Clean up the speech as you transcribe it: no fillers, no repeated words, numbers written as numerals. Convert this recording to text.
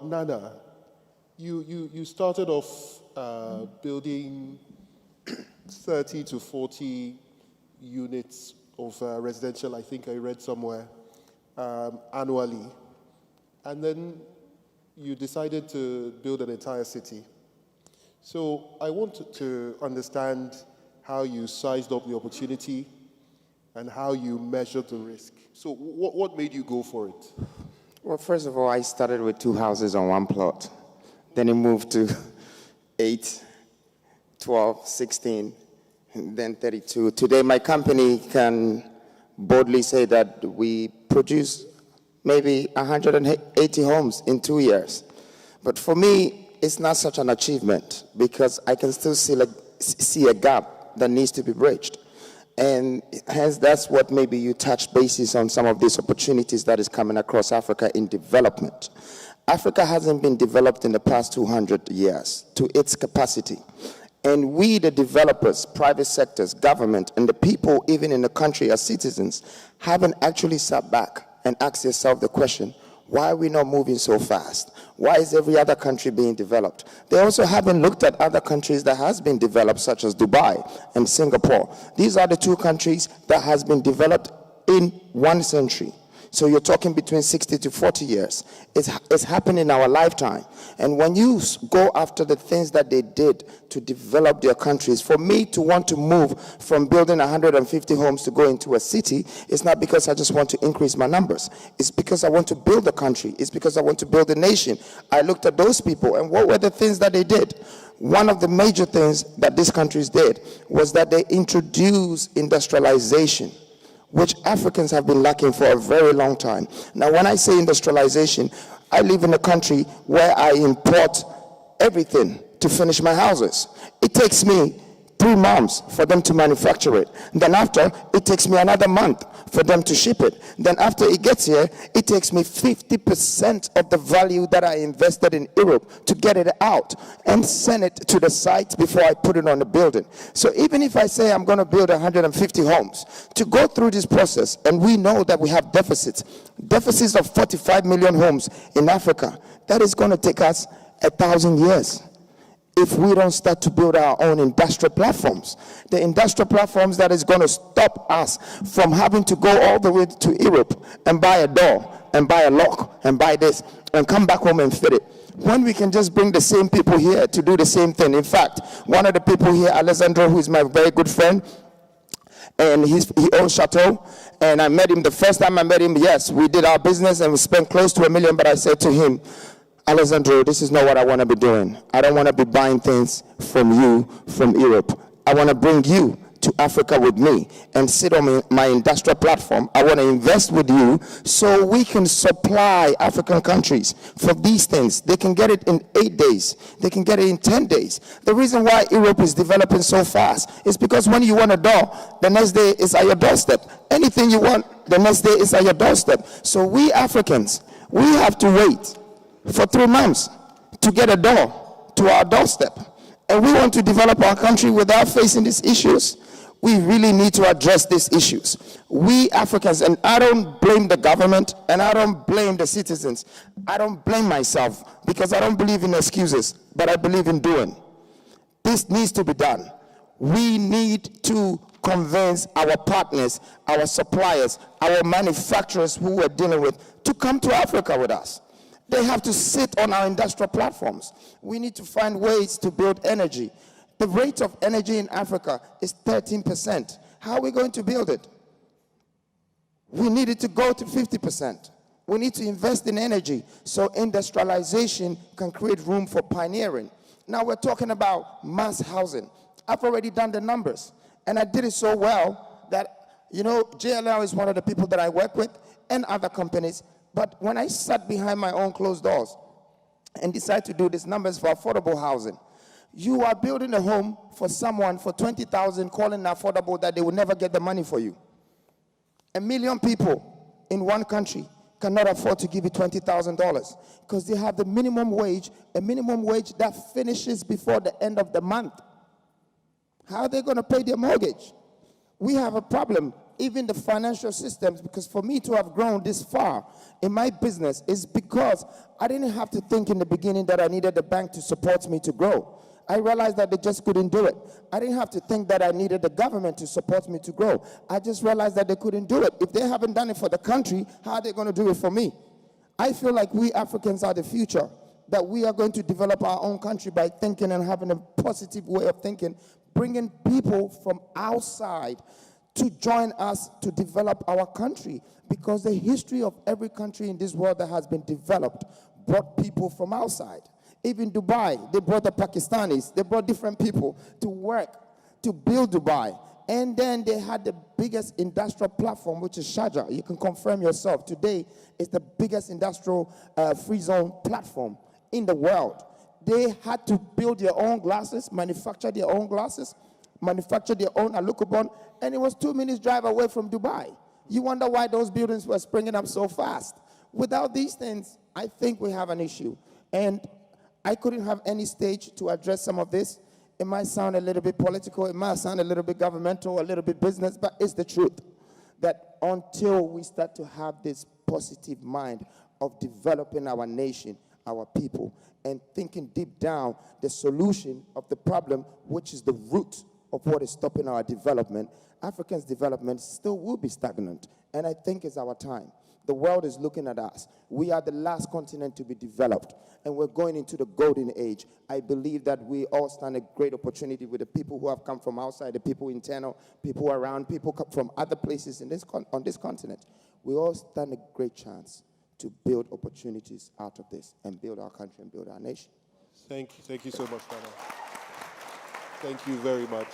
Nana, you started off building 30 to 40 units of residential, I think I read somewhere, annually. And then you decided to build an entire city. So I want to understand how you sized up the opportunity and how you measured the risk. So what made you go for it? Well, first of all, I started with 2 houses on 1 plot. Then it moved to 8, 12, 16, and then 32. Today, my company can boldly say that we produce maybe 180 homes in 2 years. But for me, it's not such an achievement because I can still see a gap that needs to be bridged. And hence, that's what maybe you touch bases on some of these opportunities that is coming across Africa in development. Africa hasn't been developed in the past 200 years to its capacity. And we, the developers, private sectors, government, and the people even in the country as citizens, haven't actually sat back and asked yourself the question, why are we not moving so fast? Why is every other country being developed? They also haven't looked at other countries that has been developed, such as Dubai and Singapore. These are the 2 countries that has been developed in 1 century. So you're talking between 60 to 40 years. It's happened in our lifetime. And when you go after the things that they did to develop their countries, for me to want to move from building 150 homes to go into a city, it's not because I just want to increase my numbers. It's because I want to build a country. It's because I want to build a nation. I looked at those people and what were the things that they did? One of the major things that these countries did was that they introduced industrialization, which Africans have been lacking for a very long time. Now, when I say industrialization, I live in a country where I import everything to finish my houses. It takes me 3 months for them to manufacture it. Then after, it takes me another month for them to ship it. Then after it gets here, it takes me 50% of the value that I invested in Europe to get it out and send it to the site before I put it on the building. So even if I say I'm going to build 150 homes, to go through this process, and we know that we have deficits of 45 million homes in Africa, that is going to take us 1,000 years. If we don't start to build our own industrial platforms, the industrial platforms that is going to stop us from having to go all the way to Europe and buy a door and buy a lock and buy this and come back home and fit it, when we can just bring the same people here to do the same thing. In fact, one of the people here, Alessandro, who is my very good friend, and he owns Chateau, and I met him the first time I met him. Yes, we did our business and we spent close to $1 million, but I said to him, Alessandro, this is not what I want to be doing. I don't want to be buying things from you from Europe. I want to bring you to Africa with me and sit on my industrial platform. I want to invest with you so we can supply African countries for these things. They can get it in 8 days. They can get it in 10 days. The reason why Europe is developing so fast is because when you want a door, the next day is at your doorstep. Anything you want, the next day is at your doorstep. So we Africans, we have to wait for 3 months to get a door to our doorstep. And we want to develop our country without facing these issues. We really need to address these issues. We Africans, and I don't blame the government and I don't blame the citizens. I don't blame myself because I don't believe in excuses, but I believe in doing. This needs to be done. We need to convince our partners, our suppliers, our manufacturers who we're dealing with to come to Africa with us. They have to sit on our industrial platforms. We need to find ways to build energy. The rate of energy in Africa is 13%. How are we going to build it? We need it to go to 50%. We need to invest in energy so industrialization can create room for pioneering. Now we're talking about mass housing. I've already done the numbers, and I did it so well that, JLL is one of the people that I work with and other companies. But when I sat behind my own closed doors and decided to do these numbers for affordable housing, you are building a home for someone for $20,000, calling affordable, that they will never get the money for you. 1 million people in one country cannot afford to give you $20,000 because they have the minimum wage, a minimum wage that finishes before the end of the month. How are they going to pay their mortgage? We have a problem even the financial systems, because for me to have grown this far in my business is because I didn't have to think in the beginning that I needed the bank to support me to grow. I realized that they just couldn't do it. I didn't have to think that I needed the government to support me to grow. I just realized that they couldn't do it. If they haven't done it for the country, how are they going to do it for me? I feel like we Africans are the future, that we are going to develop our own country by thinking and having a positive way of thinking, bringing people from outside to join us to develop our country, because the history of every country in this world that has been developed brought people from outside. Even Dubai, they brought the Pakistanis, they brought different people to work, to build Dubai. And then they had the biggest industrial platform, which is Sharjah. You can confirm yourself. Today, it's the biggest industrial free zone platform in the world. They had to build their own glasses, manufacture their own glasses, manufacture their own Alukubon, and it was 2 minutes drive away from Dubai. You wonder why those buildings were springing up so fast. Without these things, I think we have an issue. And I couldn't have any stage to address some of this. It might sound a little bit political, it might sound a little bit governmental, a little bit business, but it's the truth. That until we start to have this positive mind of developing our nation, our people, and thinking deep down the solution of the problem, which is the root of what is stopping our development, Africa's development still will be stagnant. And I think it's our time. The world is looking at us. We are the last continent to be developed, and we're going into the golden age. I believe that we all stand a great opportunity with the people who have come from outside, the people internal, people around, people from other places in on this continent. We all stand a great chance to build opportunities out of this and build our country and build our nation. Thank you so much, Nana. Thank you very much.